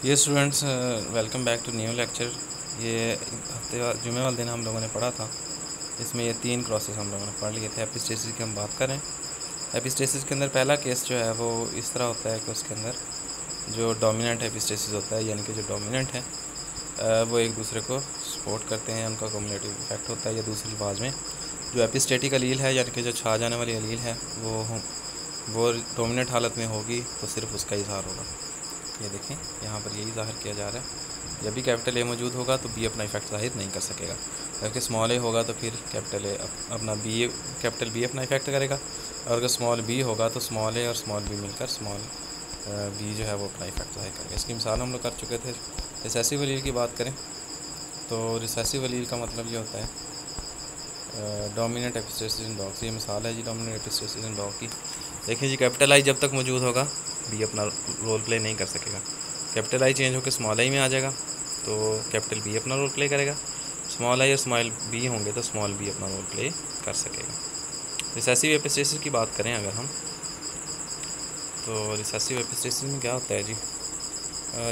ये students, welcome back to new lecture. ये हफ्ते जुमे वाले दिन हम लोगों ने पढ़ा था। इसमें ये 3 क्रॉसेस हम लोगों ने पढ़ लिए थे। एपिस्टेसिस की हम बात करें। एपिस्टेसिस के अंदर पहला केस जो है वो इस तरह होता है कि उसके अंदर जो डोमिनेंट एपिस्टेसिस होता है, यानी कि जो डोमिनेंट है वो एक दूसरे को सपोर्ट करते हैं, उनका कम्युलेटिव इफेक्ट होता है। या दूसरी अल्फाज में जो एपिस्टेटिक अलील है, यानी कि जो छा जाने वाली अलील है, वो डोमिनेंट हालत में होगी तो सिर्फ उसका इजहार होगा। ये देखें, यहाँ पर यही ज़ाहिर किया जा रहा है। जब भी कैपिटल ए मौजूद होगा तो बी अपना इफेक्ट ज़ाहिर नहीं कर सकेगा, जबकि स्मॉल ए होगा तो फिर कैपिटल ए अपना कैपिटल बी अपना इफेक्ट करेगा। और अगर स्मॉल बी होगा तो स्मॉल ए और स्मॉल बी मिलकर स्मॉल बी जो है वो अपना इफेक्ट ज़ाहिर करेगा। इसकी मिसाल हम लोग कर चुके थे। रिसेसिव अलील की बात करें तो रिसेसिव अलील का मतलब ये होता है डोमिनेंट एपिस्टेसिस इन डॉग्स। ये मिसाल है जी डोमिनेंट एपिस्टेसिस इन डॉग की। देखें जी, कैपिटल आई जब तक मौजूद होगा बी अपना रोल प्ले नहीं कर सकेगा। कैपिटल आई चेंज होकर स्मॉल आई में आ जाएगा तो कैपिटल बी अपना रोल प्ले करेगा। स्मॉल आई और स्मॉल बी होंगे तो स्मॉल बी अपना रोल प्ले कर सकेगा। रिसेसिव एपिस्टेसिस की बात करें अगर हम, तो रिसेसिव एपिस्टेसिस में क्या होता है जी,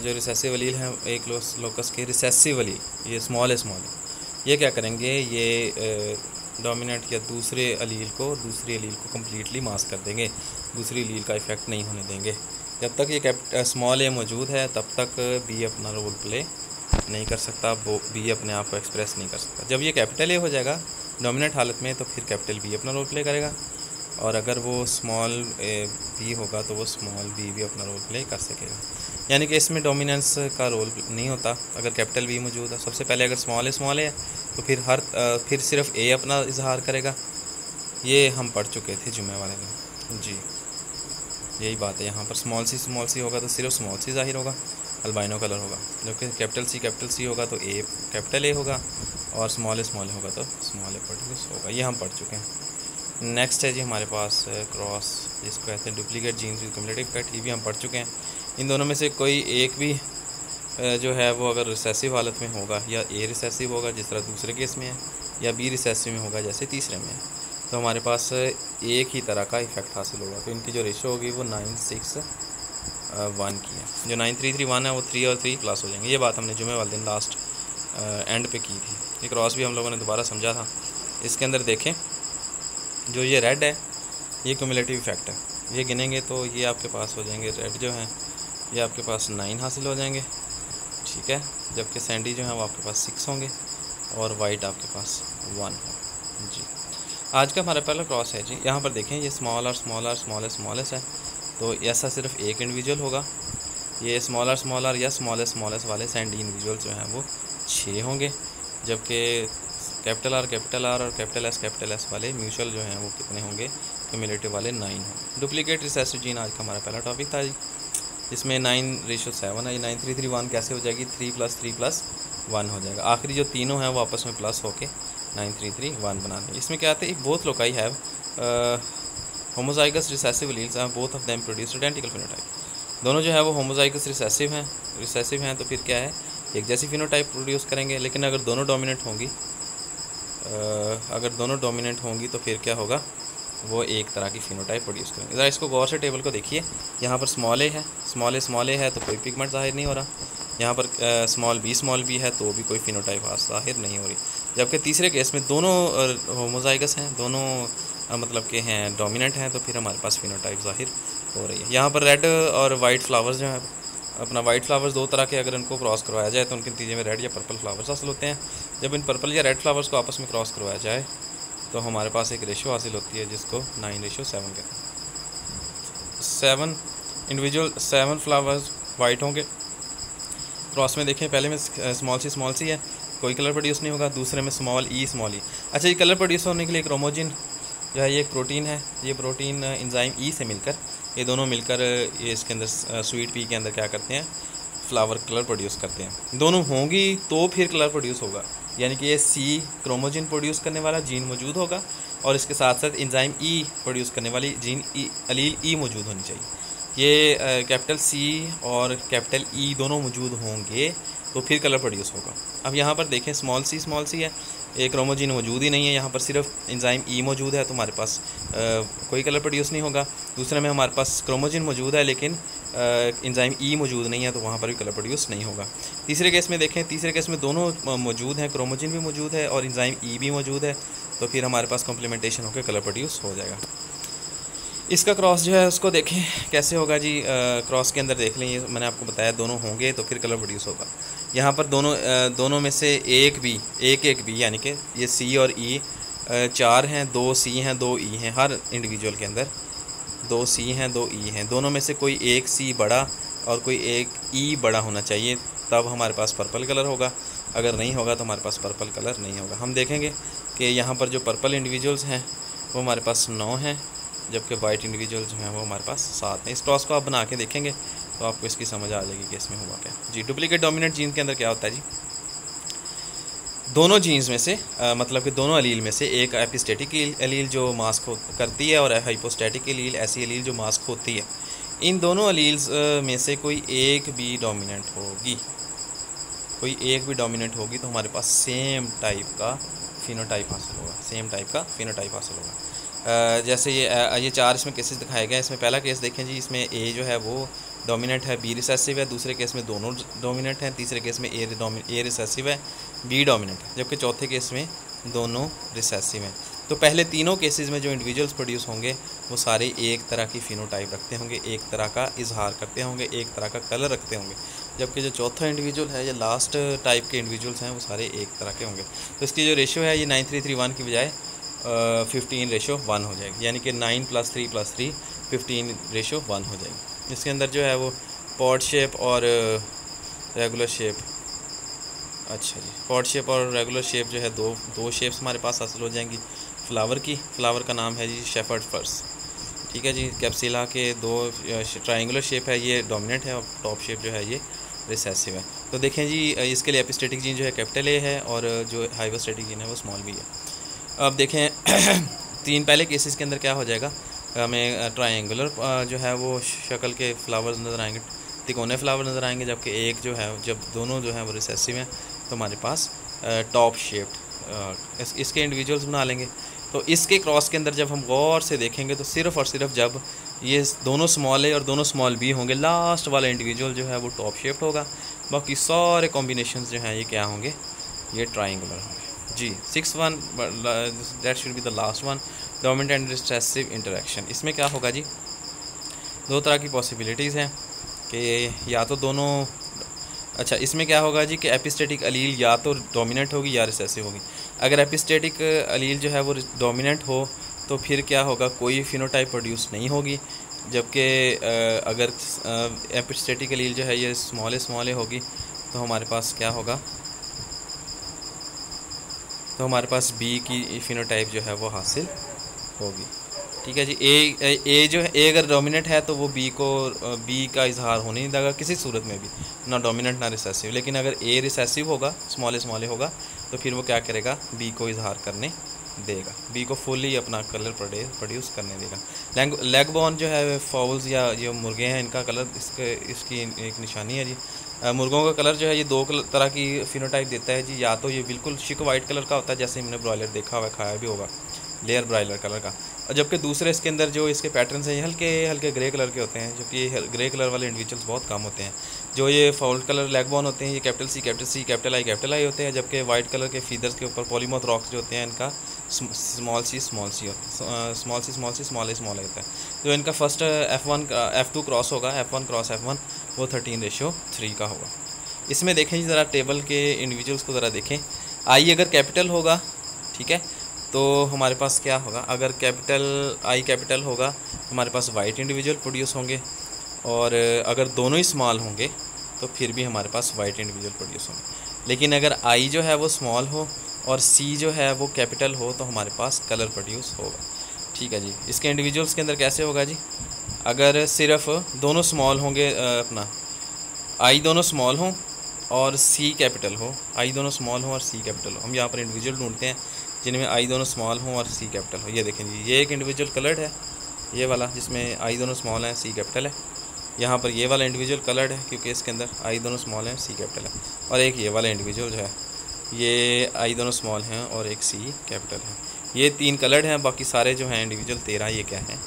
जो रिसेसिव अलील हैं एक लोकस के रिसेसिव अलील, ये स्मॉल है, ये क्या करेंगे, ये डोमिनेंट या दूसरे अलील को कम्प्लीटली मास्क कर देंगे, दूसरी अलील का इफेक्ट नहीं होने देंगे। जब तक ये स्मॉल ए मौजूद है तब तक बी अपना रोल प्ले नहीं कर सकता, वो बी अपने आप को एक्सप्रेस नहीं कर सकता। जब ये कैपिटल ए हो जाएगा डोमिनेंट हालत में तो फिर कैपिटल बी अपना रोल प्ले करेगा, और अगर वो स्मॉल बी होगा तो वो स्मॉल बी भी अपना रोल प्ले कर सकेगा। यानी कि इसमें डोमिनेंस का रोल नहीं होता अगर कैपिटल बी मौजूद है। सबसे पहले अगर स्मॉल है तो फिर सिर्फ ए अपना इजहार करेगा। ये हम पढ़ चुके थे जुमे वाले दिन जी। यही बात है, यहाँ पर स्मॉल सी होगा तो सिर्फ स्मॉल सी ज़ाहिर होगा, अल्बाइनो कलर होगा। जबकि कैपिटल सी होगा तो ए कैपिटल ए होगा, और स्मॉल होगा तो स्मॉल ए प्रोड्यूस होगा। ये हम पढ़ चुके हैं। नेक्स्ट है जी हमारे पास क्रॉस, जिसको कहते हैं duplicate genes with cumulative effect. ये भी हम पढ़ चुके हैं। इन दोनों में से कोई एक भी जो है वो अगर रिसेसिव हालत में होगा, या ए रिसेसिव होगा जिस तरह दूसरे केस में है, या बी रिसेसिव में होगा जैसे तीसरे में है, तो हमारे पास एक ही तरह का इफेक्ट हासिल होगा। तो इनकी जो रेशो होगी वो 9:6:1 की है। जो 9:3:3:1 है वो 3 और 3 प्लस हो जाएंगे। ये बात हमने जुमे वाले दिन लास्ट एंड पे की थी। ये क्रॉस भी हम लोगों ने दोबारा समझा था। इसके अंदर देखें, जो ये रेड है ये क्युमुलेटिव इफेक्ट है। ये गिनेंगे तो ये आपके पास हो जाएंगे, रेड जो है ये आपके पास 9 हासिल हो जाएंगे, ठीक है। जबकि सैंडी जो है वो आपके पास 6 होंगे, और वाइट आपके पास 1 हो जी। आज का हमारा पहला क्रॉस है जी। यहाँ पर देखें, ये स्मॉलेस्ट है, तो ऐसा सिर्फ एक इंडिविजुअल होगा। ये स्मॉलर या स्मॉलेस्ट वाले सैंडी इंडिविजुअल जो हैं वो 6 होंगे, जबकि कैपिटल आर और कैपिटल एस वाले म्यूचुअल जो हैं वो कितने होंगे, क्युमुलेटिव वाले 9 होंगे। डुप्लीकेट रिसेसिव जीन आज का हमारा पहला टॉपिक था जी। इसमें 9:7 है। 9:3:3:1 कैसे हो जाएगी, 3+3+1 हो जाएगा। आखिरी जो तीनों हैं वो आपस में प्लस होके 9:3:3:1 बना देंगे। इसमें क्या आता है, both loci have homozygous recessive alleles and both of them produce identical phenotype. दोनों जो है वो होमोजाइगस रिसेसिव हैं तो फिर क्या है, एक जैसी फिनोटाइप प्रोड्यूस करेंगे। लेकिन अगर दोनों डोमिनेंट होंगी तो फिर क्या होगा, वो एक तरह की फिनोटाइप प्रोड्यूस करेंगे। ज़रा इसको गौर से टेबल को देखिए। यहाँ पर स्मॉल ए है तो कोई पिगमेंट ज़ाहिर नहीं हो रहा। यहाँ पर स्मॉल बी है तो भी कोई फिनोटाइप ज़ाहिर नहीं हो रही। जबकि तीसरे केस में दोनों होमोजाइगस हैं, दोनों मतलब के हैं डोमिनेंट हैं, तो फिर हमारे पास फिनोटाइप ज़ाहिर हो रही है। यहाँ पर रेड और वाइट फ्लावर्स जो हैं, अपना वाइट फ्लावर्स दो तरह के अगर इनको क्रॉस करवाया जाए तो उनके नतीजे में रेड या पर्पल फ्लावर्स हासिल होते हैं। जब इन पर्पल या रेड फ्लावर्स को आपस में क्रॉस करवाया जाए तो हमारे पास एक रेशो हासिल होती है जिसको 9:7 कहते हैं। 7 फ्लावर्स वाइट होंगे। क्रॉस में देखें, पहले में स्मॉल सी है, कोई कलर प्रोड्यूस नहीं होगा। दूसरे में स्मॉल ई। अच्छा, ये कलर प्रोड्यूस होने के लिए क्रोमोजिन जो है ये एक प्रोटीन है। ये प्रोटीन एंजाइम ई से मिलकर, ये दोनों मिलकर ये इसके अंदर स्वीट पी के अंदर क्या करते हैं, फ्लावर कलर प्रोड्यूस करते हैं। दोनों होंगी तो फिर कलर प्रोड्यूस होगा। यानी कि ये सी क्रोमोजिन प्रोड्यूस करने वाला जीन मौजूद होगा, और इसके साथ साथ एंजाइम ई प्रोड्यूस करने वाली जीन अलील ई मौजूद होनी चाहिए। ये कैपिटल सी और कैपिटल ई दोनों मौजूद होंगे तो फिर कलर प्रोड्यूस होगा। अब यहाँ पर देखें स्मॉल सी है, एक क्रोमोजीन मौजूद ही नहीं है, यहाँ पर सिर्फ एंजाइम ई मौजूद है तो हमारे पास कोई कलर प्रोड्यूस नहीं होगा। दूसरे में हमारे पास क्रोमोजीन मौजूद है लेकिन एंजाइम ई मौजूद नहीं है तो वहाँ पर भी कलर प्रोड्यूस नहीं होगा। तीसरे केस में देखें, तीसरे केस में दोनों मौजूद हैं, क्रोमोजीन भी मौजूद है और एंजाइम ई भी मौजूद है, तो फिर हमारे पास कॉम्प्लीमेंटेशन होकर कलर प्रोड्यूस हो जाएगा। इसका क्रॉस जो है उसको देखें कैसे होगा जी। क्रॉस के अंदर देख लें, ये मैंने आपको बताया दोनों होंगे तो फिर कलर प्रोड्यूस होगा। यहाँ पर दोनों में से एक भी यानी कि ये सी और ई 4 हैं, 2 सी हैं 2 ई हैं, हर इंडिविजुअल के अंदर 2 सी हैं 2 ई हैं, दोनों में से कोई एक सी बड़ा और कोई एक ई बड़ा होना चाहिए, तब हमारे पास पर्पल कलर होगा। अगर नहीं होगा तो हमारे पास पर्पल कलर नहीं होगा। हम देखेंगे कि यहाँ पर जो पर्पल इंडिविजुअल्स हैं वो हमारे पास 9 हैं, जबकि वाइट इंडिविजुअल जो हैं वो हमारे पास 7 हैं। इस क्रॉस को आप बना के देखेंगे तो आपको इसकी समझ आ जाएगी कि इसमें हुआ क्या जी। डुप्लीकेट डोमिनेंट जीन के अंदर क्या होता है जी, दोनों जीन्स में से मतलब कि दोनों अलील में से एक एपिस्टेटिक अलील जो मास्क करती है और हाइपोस्टैटिक अलील ऐसी अलील जो मास्क होती है। इन दोनों अलील्स में से कोई एक भी डोमिनेंट होगी, कोई एक भी डोमिनेंट होगी तो हमारे पास सेम टाइप का फिनोटाइप हासिल होगा, सेम टाइप का फिनोटाइप हासिल होगा। जैसे ये 4 इसमें केसेस दिखाए गए हैं। इसमें पहला केस देखें जी, इसमें ए जो है वो डोमिनेंट है, बी रिसेसिव है। दूसरे केस में दोनों डोमिनेंट हैं। तीसरे केस में ए रिसेसिव है, बी डोमिनेंट है, जबकि चौथे केस में दोनों रिसेसिव हैं। तो पहले तीनों केसेस में जो इंडिविजुअल्स प्रोड्यूस होंगे वो सारे एक तरह की फिनोटाइप रखते होंगे, एक तरह का इजहार करते होंगे, एक तरह का कलर रखते होंगे, जबकि जो चौथा इंडिविजुअल है या लास्ट टाइप के इंडिविजुअल्स हैं वो सारे एक तरह के होंगे। तो इसकी जो रेशियो है ये 9331 की बजाय 15:1 हो जाएगी, यानी कि 9 + 3 + 3 15:1 हो जाएगी। इसके अंदर जो है वो पॉड शेप और रेगुलर शेप, अच्छा जी, पॉड शेप और रेगुलर शेप जो है दो शेप्स हमारे पास हासिल हो जाएंगी फ्लावर की। फ्लावर का नाम है जी शेफर्ड फर्स, ठीक है जी। कैप्सिला के 2 ट्रायंगुलर शेप है, ये डोमिनेंट है, और टॉप शेप जो है ये रिसेसिव है। तो देखें जी, इसके लिए एपिस्टेटिक जीन जो है कैपिटल ए है और जो हाइपोस्टैटिक जीन है वो स्मॉल बी है। अब देखें 3 पहले केसेस के अंदर क्या हो जाएगा, हमें ट्रायंगुलर जो है वो शक्ल के फ्लावर्स नज़र आएंगे, तिकोने फ्लावर नज़र आएंगे, जबकि एक जो है जब दोनों जो है वो रिसेसिव हैं तो हमारे पास टॉप शेप्ड इसके इंडिविजुअल्स बना लेंगे। तो इसके क्रॉस के अंदर जब हम गौर से देखेंगे तो सिर्फ़ और सिर्फ जब ये दोनों स्मॉल ए और दोनों स्मॉल बी होंगे, लास्ट वाला इंडिविजुअल जो है वो टॉप शेप्ड होगा, बाकी सारे कॉम्बिनेशंस जो हैं ये क्या होंगे, ये ट्रायंगुलर होंगे जी। 6-1 that should be the last one, dominant and recessive interaction. इसमें क्या होगा जी, 2 तरह की पॉसिबिलिटीज़ हैं कि या तो दोनों, अच्छा इसमें क्या होगा जी कि एपिस्टेटिक अलील या तो डोमिनेंट होगी या रिसेसिव होगी। अगर एपिस्टेटिक अलील जो है वो डोमिनेंट हो तो फिर क्या होगा, कोई फिनोटाइप प्रोड्यूस नहीं होगी, जबकि अगर एपिस्टेटिक अलील जो है ये स्मॉल ए होगी तो हमारे पास क्या होगा, तो हमारे पास बी की फिनोटाइप जो है वो हासिल होगी, ठीक है जी। ए जो है, ए अगर डोमिनेंट है तो वो बी बी का इजहार होने नहीं देगा किसी सूरत में भी, ना डोमिनेंट ना रिसेसिव। लेकिन अगर ए रिसेसिव होगा, स्मॉल ए होगा, तो फिर वो क्या करेगा, बी को इजहार करने देगा, बी को फुली अपना कलर प्रोड्यूस करने देगा। लेग बोन जो है फाउल्स या जो मुर्गे हैं इनका कलर इसकी एक निशानी है जी। मुर्गों का कलर जो है ये 2 तरह की फिनोटाइप देता है जी, या तो ये बिल्कुल शिक वाइट कलर का होता है जैसे हमने ब्रॉयलर देखा हुआ खाया भी होगा, लेयर ब्रॉयलर कलर का, और जबकि दूसरे इसके अंदर जो इसके पैटर्न्स हैं ये हल्के हल्के ग्रे कलर के होते हैं, जबकि ये ग्रे कलर वाले इंडिविजुअल्स बहुत कम होते हैं। जो ये फाउल्ड कलर लेग बोन होते हैं ये कैपिटल सी कैपिटल आई होते हैं, जबकि वाइट कलर के फीदर्स के ऊपर पॉलीमोथ रॉक्स जो होते हैं इनका स्मॉल सी होता है। जो इनका फर्स्ट F2 क्रॉस होगा, F1 क्रॉस F1 वो 13:3 का होगा। इसमें देखें जी ज़रा टेबल के इंडिविजुअल्स को ज़रा देखें। आई अगर कैपिटल होगा, ठीक है, तो हमारे पास क्या होगा, अगर आई कैपिटल होगा हमारे पास वाइट इंडिविजुअल प्रोड्यूस होंगे, और अगर दोनों ही स्मॉल होंगे तो फिर भी हमारे पास वाइट इंडिविजुअल प्रोड्यूस होंगे। लेकिन अगर आई जो है वो स्मॉल हो और सी जो है वो कैपिटल हो तो हमारे पास कलर प्रोड्यूस होगा, ठीक है जी। इसके इंडिविजुअल्स के अंदर कैसे होगा जी, अगर सिर्फ दोनों स्मॉल होंगे, अपना आई दोनों स्मॉल हों और सी कैपिटल हो, आई दोनों स्मॉल हों और सी कैपिटल हो। हम यहाँ पर इंडिविजुअल ढूंढते हैं जिनमें आई दोनों स्मॉल हों और सी कैपिटल हो। ये देखें जी, ये एक इंडिविजुअल कलर्ड है, ये वाला जिसमें आई दोनों स्मॉल हैं सी कैपिटल है, यहाँ पर ये वाला इंडिविजुअल कलर्ड है क्योंकि इसके अंदर आई दोनों स्मॉल हैं, सी कैपिटल है, और एक ये वाला इंडिविजुअल जो है ये आई दोनों स्मॉल हैं और एक सी कैपिटल है। ये 3 कलर्ड हैं, बाकी सारे जो हैं इंडिविजुअल 13 ये क्या हैं,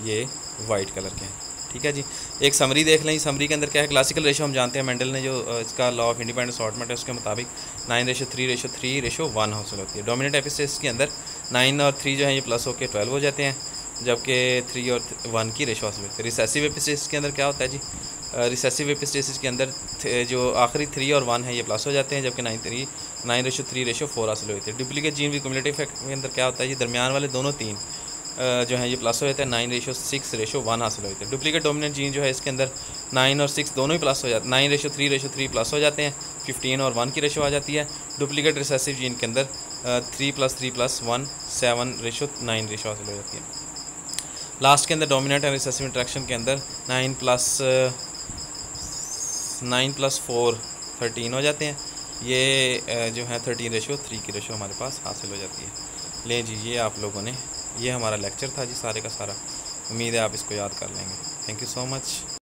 ये वाइट कलर के हैं। ठीक है जी। एक समरी देख लें, समरी के अंदर क्या है, क्लासिकल रेशो हम जानते हैं, मेंडल ने जो इसका लॉ ऑफ इंडिपेंडेंट असॉर्टमेंट है उसके मुताबिक 9:3:3:1 हासिल होती है। डोमिनेंट एपिस्टेसिस के अंदर 9 और 3 जो है ये प्लस होकर 12 हो जाते हैं, जबकि 3 और 1 की रेशो हासिल होती है। रिसेसिव एपिस्टेसिस के अंदर क्या होता है जी, रिसेसिव एपिस्टेसिस के अंदर जो आखिरी 3 और 1 है ये प्लस हो जाते हैं, जबकि 9:3:4 हासिल होती है। Duplicate gene with cumulative effect के अंदर क्या होता है जी, दरमियान वाले दोनों 3 जो है ये प्लस हो जाते हैं, 9:6:1 हासिल होते हैं। डुप्लीकेट डोमिनेंट जीन जो है इसके अंदर 9 और 6 दोनों ही प्लस हो जाते हैं, 9:3:3 प्लस हो जाते हैं, 15 और 1 की रेशो आ जाती है। डुप्लीकेट रिसेसिव जीन के अंदर 3+3+1 7:9 रेशो हासिल हो जाती है। लास्ट के अंदर डोमिनेंट एंड रिसेसिव इंट्रैक्शन के अंदर 9+4 13 हो जाते हैं। ये जो है 13:3 की रेशो हमारे पास हासिल हो जाती है। लें जी, ये आप लोगों ने, ये हमारा लेक्चर था जी सारे का सारा। उम्मीद है आप इसको याद कर लेंगे। Thank you so much.